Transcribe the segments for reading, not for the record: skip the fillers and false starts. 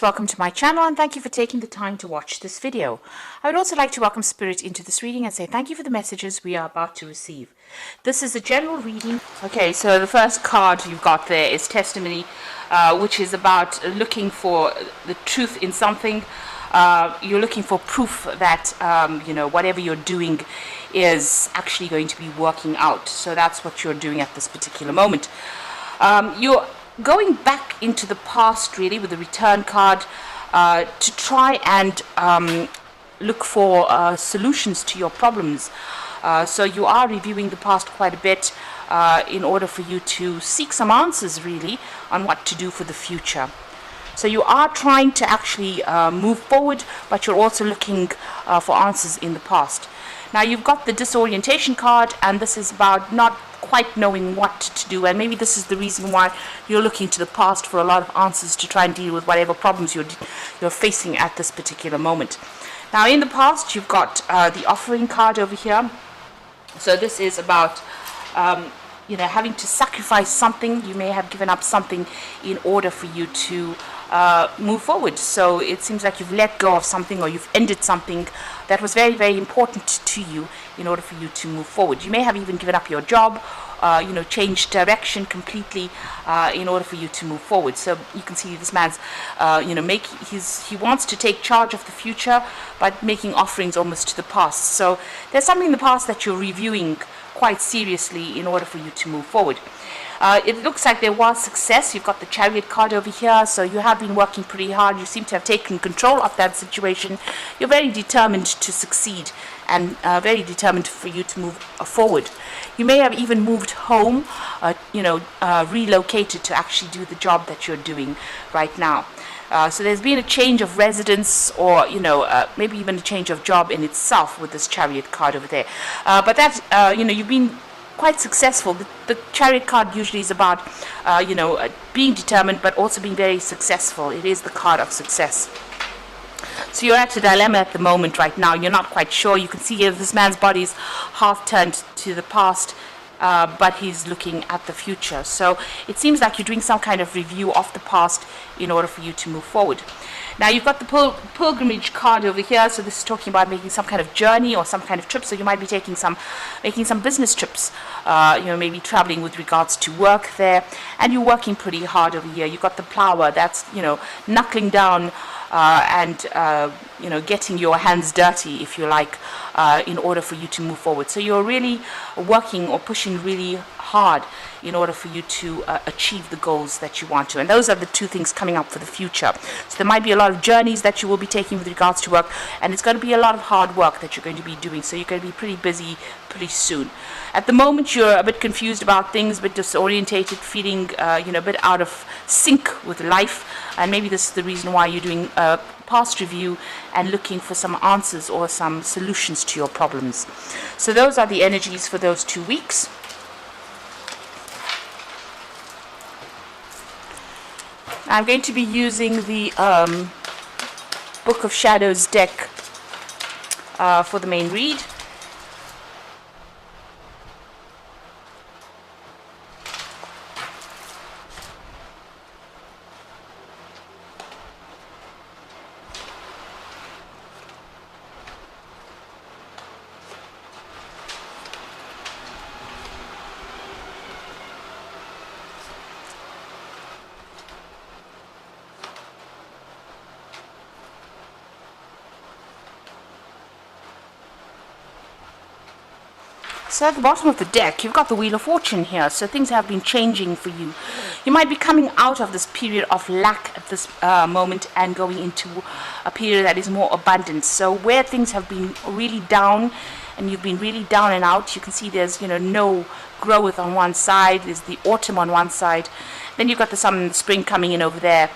Welcome to my channel and thank you for taking the time to watch this video. I would also like to welcome Spirit into this reading and say thank you for the messages we are about to receive. This is a general reading. Okay, so the first card you've got there is Testimony, which is about looking for the truth in something. You're looking for proof that, whatever you're doing is actually going to be working out. So that's what you're doing at this particular moment. You're going back into the past really with the return card to try and look for solutions to your problems. So you are reviewing the past quite a bit in order for you to seek some answers really on what to do for the future. So you are trying to actually move forward, but you're also looking for answers in the past. Now you've got the disorientation card, and this is about not quite knowing what to do, and maybe this is the reason why you're looking to the past for a lot of answers to try and deal with whatever problems you're facing at this particular moment. Now in the past you've got the offering card over here. So this is about having to sacrifice something. You may have given up something in order for you to move forward. So it seems like you've let go of something, or you've ended something that was very, very important to you in order for you to move forward. You may have even given up your job, changed direction completely in order for you to move forward. So you can see this man's, he wants to take charge of the future, but making offerings almost to the past. So there's something in the past that you're reviewing quite seriously in order for you to move forward. It looks like there was success. You've got the Chariot card over here, so you have been working pretty hard. You seem to have taken control of that situation. You're very determined to succeed and very determined for you to move forward. You may have even moved home, relocated to actually do the job that you're doing right now. So there's been a change of residence, or maybe even a change of job in itself with this Chariot card over there. But that you've been quite successful. The Chariot card usually is about being determined, but also being very successful. It is the card of success. So you're at a dilemma at the moment right now. You're not quite sure. You can see here this man's body is half turned to the past, but he's looking at the future. So it seems like you're doing some kind of review of the past in order for you to move forward. Now you've got the pilgrimage card over here. So this is talking about making some kind of journey or some kind of trip. So you might be making some business trips, maybe traveling with regards to work there, and you're working pretty hard over here. You've got the plower. That's knuckling down and getting your hands dirty, if you like, in order for you to move forward. So you're really working or pushing really hard in order for you to achieve the goals that you want to. And those are the two things coming up for the future. So there might be a lot of journeys that you will be taking with regards to work, and it's going to be a lot of hard work that you're going to be doing. So you're going to be pretty busy pretty soon. At the moment you're a bit confused about things, a bit disorientated, feeling a bit out of sync with life, and maybe this is the reason why you're doing a past review and looking for some answers or some solutions to your problems. So those are the energies for those 2 weeks. I'm going to be using the Book of Shadows deck for the main read. So at the bottom of the deck, you've got the Wheel of Fortune here. So things have been changing for you. You might be coming out of this period of lack at this moment and going into a period that is more abundant. So where things have been really down, and you've been really down and out, you can see there's no growth on one side. There's the autumn on one side. Then you've got the summer and the spring coming in over there.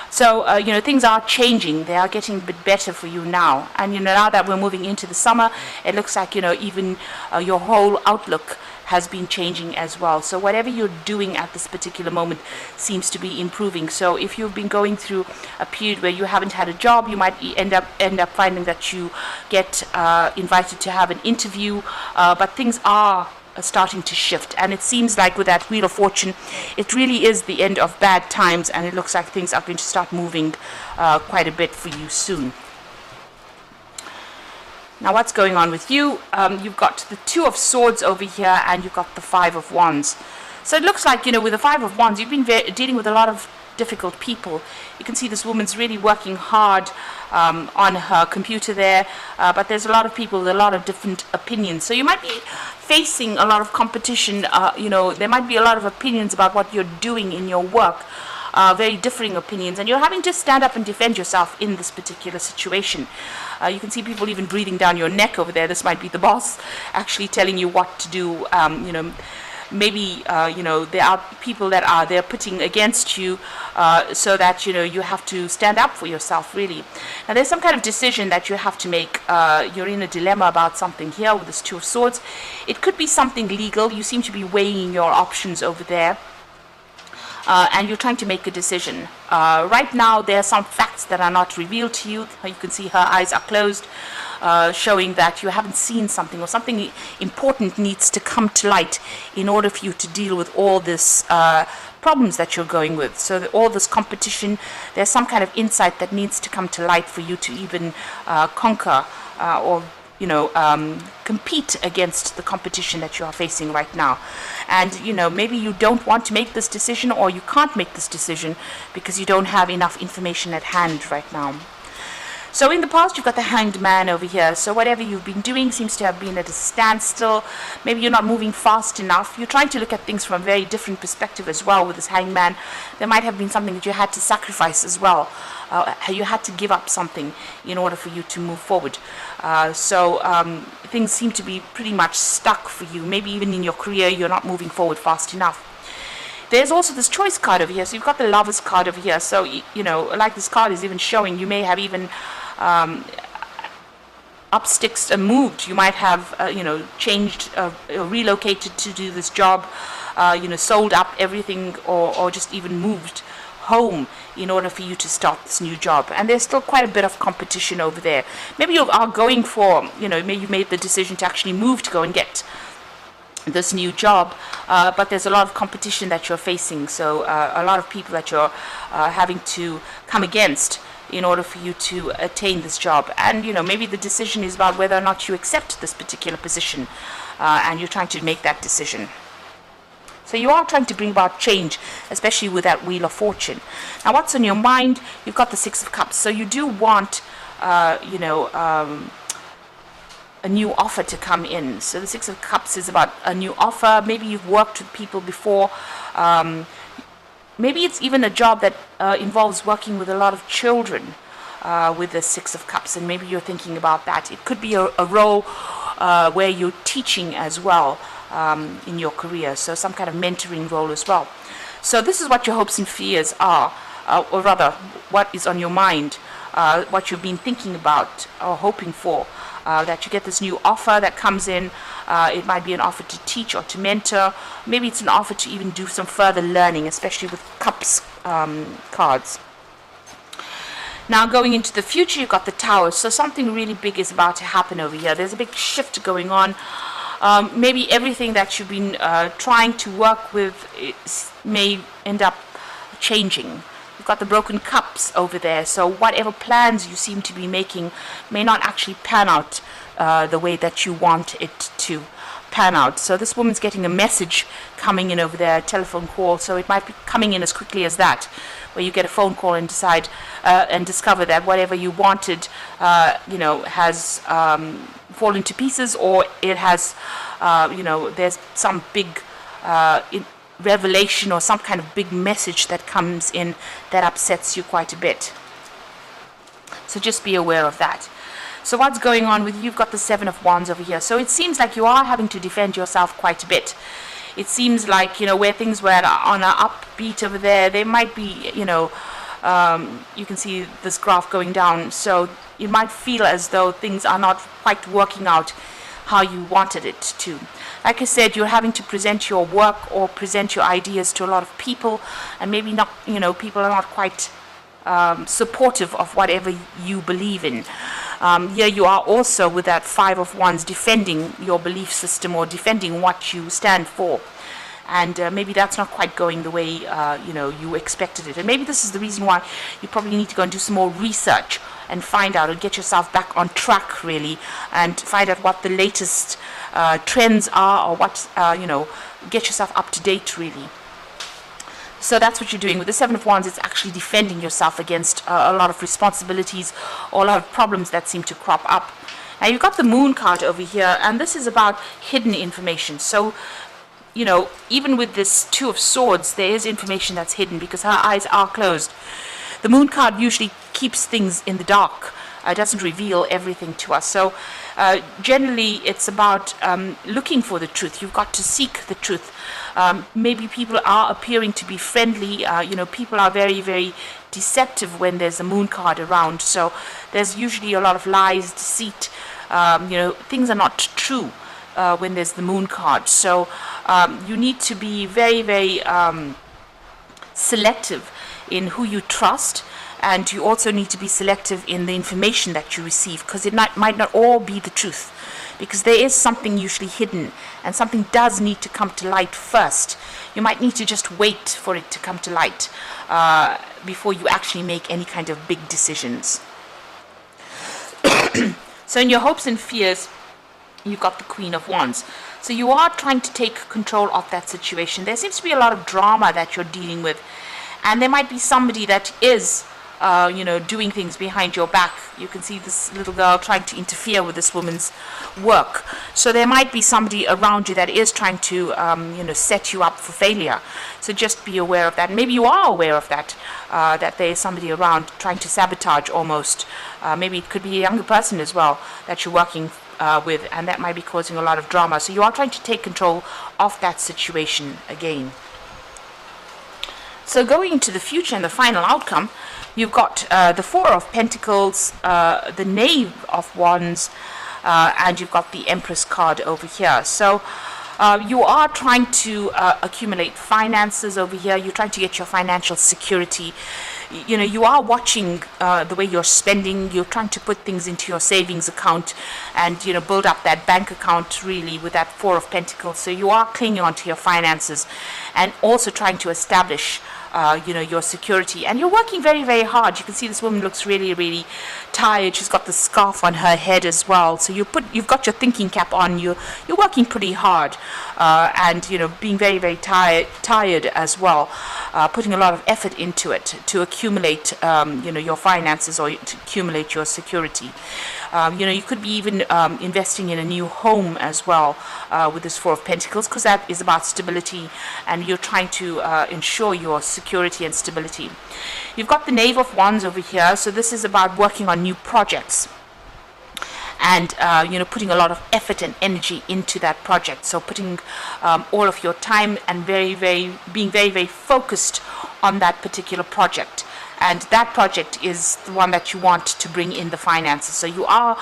So, things are changing. They are getting a bit better for you now. And, now that we're moving into the summer, it looks like, even your whole outlook has been changing as well. So whatever you're doing at this particular moment seems to be improving. So if you've been going through a period where you haven't had a job, you might end up finding that you get invited to have an interview, but things are starting to shift. And it seems like with that Wheel of Fortune, it really is the end of bad times, and it looks like things are going to start moving quite a bit for you soon. Now, what's going on with you? You've got the Two of Swords over here, and you've got the Five of Wands. So it looks like, with the Five of Wands, you've been dealing with a lot of difficult people. You can see this woman's really working hard on her computer there, but there's a lot of people with a lot of different opinions. So you might be facing a lot of competition. There might be a lot of opinions about what you're doing in your work. Very differing opinions, and you're having to stand up and defend yourself in this particular situation. You can see people even breathing down your neck over there. This might be the boss actually telling you what to do. Maybe there are people that are there putting against you, so that you have to stand up for yourself, really. Now there's some kind of decision that you have to make. You're in a dilemma about something here with this Two of Swords. It could be something legal. You seem to be weighing your options over there. And you're trying to make a decision. Right now, there are some facts that are not revealed to you. You can see her eyes are closed, showing that you haven't seen something, or something important needs to come to light in order for you to deal with all this problems that you're going with. So all this competition, there's some kind of insight that needs to come to light for you to even conquer or compete against the competition that you are facing right now. And maybe you don't want to make this decision, or you can't make this decision because you don't have enough information at hand right now. So in the past, you've got the Hanged Man over here. So whatever you've been doing seems to have been at a standstill. Maybe you're not moving fast enough. You're trying to look at things from a very different perspective as well with this Hanged Man. There might have been something that you had to sacrifice as well. You had to give up something in order for you to move forward. Things seem to be pretty much stuck for you. Maybe even in your career, you're not moving forward fast enough. There's also this Choice card over here. So you've got the Lovers card over here. So, like this card is even showing, you may have even upsticks and moved. You might have, changed, relocated to do this job, sold up everything, or just even moved home in order for you to start this new job. And there's still quite a bit of competition over there. Maybe you are going for, maybe you made the decision to actually move to go and get this new job, but there's a lot of competition that you're facing. So a lot of people that you're having to come against in order for you to attain this job. And maybe the decision is about whether or not you accept this particular position, and you're trying to make that decision. So you are trying to bring about change, especially with that Wheel of Fortune. Now what's on your mind? You've got the Six of Cups. So you do want a new offer to come in. So the Six of Cups is about a new offer. Maybe you've worked with people before. Maybe it's even a job that involves working with a lot of children with the Six of Cups, and maybe you're thinking about that. It could be a role where you're teaching as well in your career, so some kind of mentoring role as well. So this is what your hopes and fears are, or rather, what is on your mind, what you've been thinking about or hoping for. That you get this new offer that comes in. It might be an offer to teach or to mentor. Maybe it's an offer to even do some further learning, especially with Cups cards. Now going into the future, you've got the Tower. So something really big is about to happen over here. There's a big shift going on. Maybe everything that you've been trying to work with may end up changing. You've got the Broken Cups over there, so whatever plans you seem to be making may not actually pan out the way that you want it to pan out. So this woman's getting a message coming in over there, a telephone call, so it might be coming in as quickly as that, where you get a phone call and decide and discover that whatever you wanted has fallen to pieces, or it has there's some big revelation or some kind of big message that comes in that upsets you quite a bit. So just be aware of that. So what's going on with you? You've got the Seven of Wands over here. So it seems like you are having to defend yourself quite a bit. It seems like, where things were on an upbeat over there, they might be, you can see this graph going down. So you might feel as though things are not quite working out how you wanted it to. Like I said, you're having to present your work or present your ideas to a lot of people, and maybe not, people are not quite supportive of whatever you believe in. Here you are also with that Five of Wands, defending your belief system or defending what you stand for. And maybe that's not quite going the way you expected it. And maybe this is the reason why you probably need to go and do some more research and find out and get yourself back on track, really, and find out what the latest trends are, or what get yourself up to date, really. So that's what you're doing. With the Seven of Wands, it's actually defending yourself against a lot of responsibilities or a lot of problems that seem to crop up. Now you've got the Moon card over here, and this is about hidden information. So, even with this Two of Swords, there is information that's hidden because her eyes are closed. The Moon card usually keeps things in the dark. Doesn't reveal everything to us. So generally it's about looking for the truth. You've got to seek the truth. Maybe people are appearing to be friendly. People are very, very deceptive when there's a Moon card around. So there's usually a lot of lies, deceit. Things are not true when there's the Moon card. So you need to be very, very selective in who you trust. And you also need to be selective in the information that you receive, because it might not all be the truth, because there is something usually hidden, and something does need to come to light first. You might need to just wait for it to come to light before you actually make any kind of big decisions. So in your hopes and fears, you've got the Queen of Wands. So you are trying to take control of that situation. There seems to be a lot of drama that you're dealing with, and there might be somebody that is doing things behind your back. You can see this little girl trying to interfere with this woman's work. So there might be somebody around you that is trying to, set you up for failure. So just be aware of that. Maybe you are aware of that, that there is somebody around trying to sabotage almost. Maybe it could be a younger person as well that you're working with, and that might be causing a lot of drama. So you are trying to take control of that situation again. So going into the future and the final outcome, you've got the Four of Pentacles, the Knave of Wands, and you've got the Empress card over here. So you are trying to accumulate finances over here. You're trying to get your financial security. You are watching the way you're spending. You're trying to put things into your savings account and, build up that bank account really with that Four of Pentacles. So you are clinging onto your finances and also trying to establish your security, and you're working very, very hard. You can see this woman looks really, really tired. She's got the scarf on her head as well. So you've got your thinking cap on. You're working pretty hard, and being very, very tired as well. Putting a lot of effort into it to accumulate, your finances or to accumulate your security. You could be even investing in a new home as well with this Four of Pentacles, because that is about stability, and you're trying to ensure your security and stability. You've got the Knave of Wands over here, so this is about working on new projects and putting a lot of effort and energy into that project. So putting all of your time and being very, very focused on that particular project. And that project is the one that you want to bring in the finances. So you are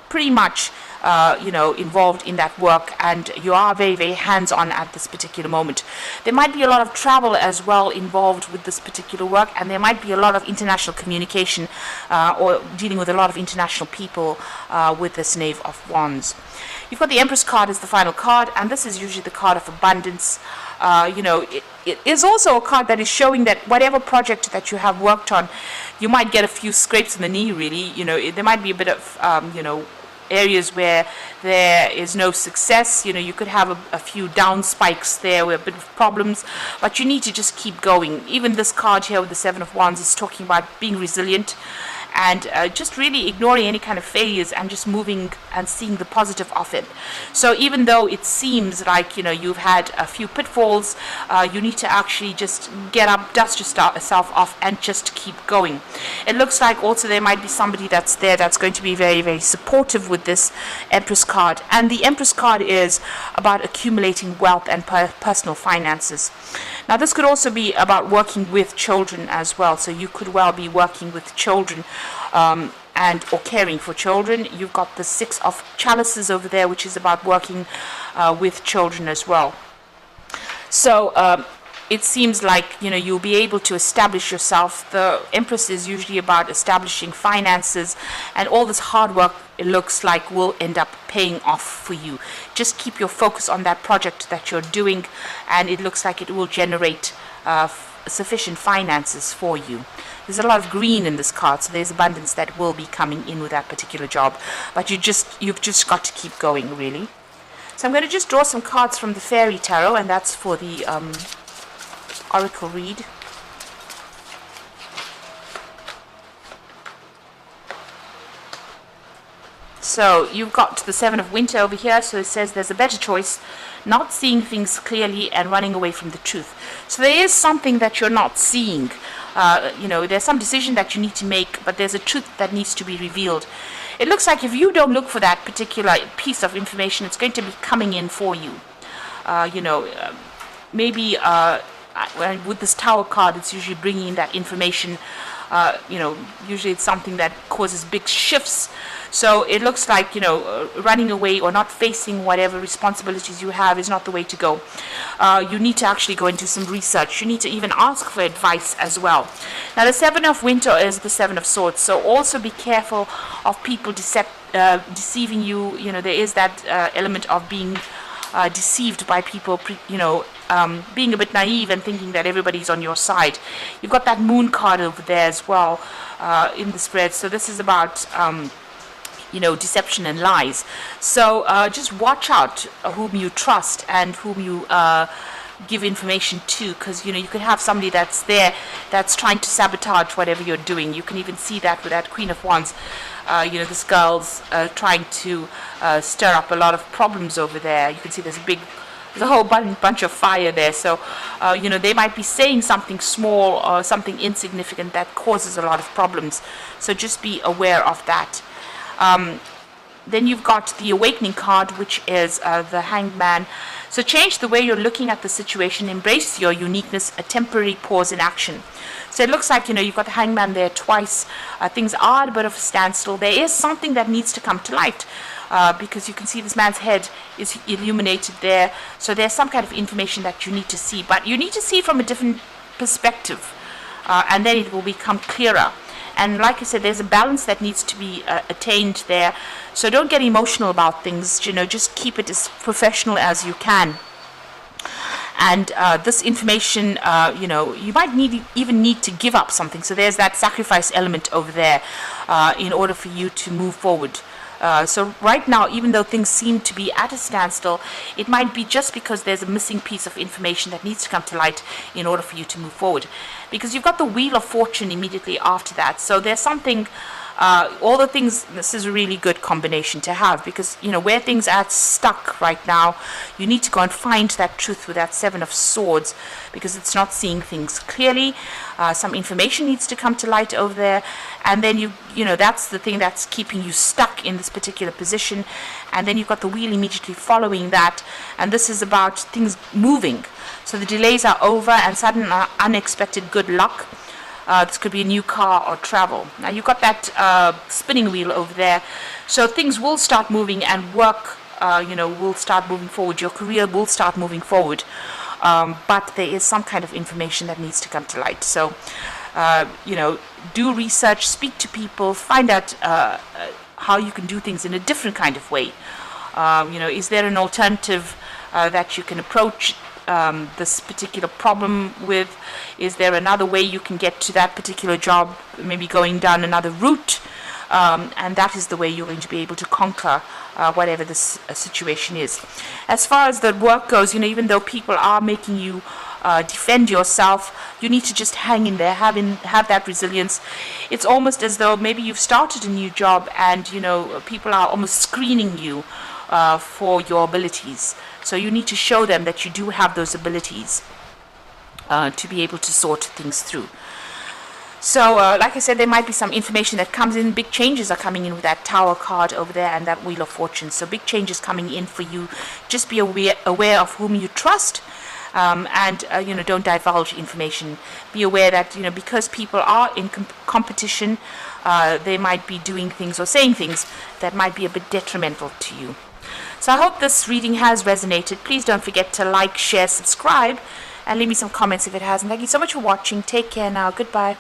pretty much involved in that work, and you are very, very hands-on at this particular moment. There might be a lot of travel as well involved with this particular work, and there might be a lot of international communication or dealing with a lot of international people with this Knave of Wands. You've got the Empress card as the final card, and this is usually the card of abundance. It is also a card that is showing that whatever project that you have worked on, you might get a few scrapes in the knee, really. There might be a bit of, areas where there is no success. You could have a few down spikes there with a bit of problems, but you need to just keep going. Even this card here with the Seven of Wands is talking about being resilient and just really ignoring any kind of failures and just moving and seeing the positive of it. So even though it seems like you've had a few pitfalls, you need to actually just get up, dust yourself off, and just keep going. It looks like also there might be somebody that's there that's going to be very, very supportive with this Empress card. And the Empress card is about accumulating wealth and personal finances. Now this could also be about working with children as well. So you could well be working with children or caring for children. You've got the Six of Chalices over there, which is about working with children as well. So it seems like, you'll be able to establish yourself. The Empress is usually about establishing finances, and all this hard work, it looks like, will end up paying off for you. Just keep your focus on that project that you're doing, and it looks like it will generate sufficient finances for you. There's a lot of green in this card, so there's abundance that will be coming in with that particular job, but you've just got to keep going, really. So I'm going to just draw some cards from the Fairy Tarot, and that's for the Oracle read. So you've got the Seven of Winter over here, so it says there's a better choice, not seeing things clearly and running away from the truth. So there is something that you're not seeing. There's some decision that you need to make, but there's a truth that needs to be revealed. It looks like if you don't look for that particular piece of information, it's going to be coming in for you. Maybe with this Tower card, it's usually bringing in that information. Usually it's something that causes big shifts. So it looks like, running away or not facing whatever responsibilities you have is not the way to go. You need to actually go into some research. You need to even ask for advice as well. Now, the Seven of Winter is the Seven of Swords. So also be careful of people deceiving you. There is that element of being deceived by people, being a bit naive and thinking that everybody's on your side. You've got that Moon card over there as well in the spread. So this is about deception and lies. So just watch out whom you trust and whom you give information to, because you could have somebody that's there that's trying to sabotage whatever you're doing. You can even see that with that Queen of Wands. This girl's trying to stir up a lot of problems over there. You can see there's a whole bunch of fire there. So they might be saying something small or something insignificant that causes a lot of problems. So just be aware of that. Then you've got the Awakening card, which is the Hanged Man. So change the way you're looking at the situation, embrace your uniqueness, a temporary pause in action. So it looks like, you've got the Hanged Man there twice. Things are at a bit of a standstill. There is something that needs to come to light, because you can see this man's head is illuminated there. So there's some kind of information that you need to see, but you need to see from a different perspective, and then it will become clearer. And like I said, there's a balance that needs to be attained there. So don't get emotional about things, just keep it as professional as you can. And this information, you might even need to give up something. So there's that sacrifice element over there in order for you to move forward. So right now, even though things seem to be at a standstill, it might be just because there's a missing piece of information that needs to come to light in order for you to move forward. Because you've got the Wheel of Fortune immediately after that. So there's something, all the things, this is a really good combination to have, because, where things are stuck right now, you need to go and find that truth with that Seven of Swords, because it's not seeing things clearly. Some information needs to come to light over there, and then that's the thing that's keeping you stuck in this particular position. And then you've got the Wheel immediately following that, and this is about things moving. So the delays are over, and sudden unexpected good luck. This could be a new car or travel. Now you've got that spinning wheel over there, so things will start moving, and work will start moving forward. Your career will start moving forward, but there is some kind of information that needs to come to light. So do research, speak to people, find out how you can do things in a different kind of way. Is there an alternative that you can approach this particular problem with? Is there another way you can get to that particular job, maybe going down another route, and that is the way you're going to be able to conquer whatever this situation is. As far as the work goes, even though people are making you defend yourself, you need to just hang in there, have that resilience. It's almost as though maybe you've started a new job, and people are almost screening you for your abilities. So you need to show them that you do have those abilities to be able to sort things through. So like I said, there might be some information that comes in. Big changes are coming in with that Tower card over there and that Wheel of Fortune. So big changes coming in for you. Just be aware of whom you trust, and don't divulge information. Be aware that because people are in competition, they might be doing things or saying things that might be a bit detrimental to you. So I hope this reading has resonated. Please don't forget to like, share, subscribe, and leave me some comments if it hasn't. Thank you so much for watching. Take care now. Goodbye.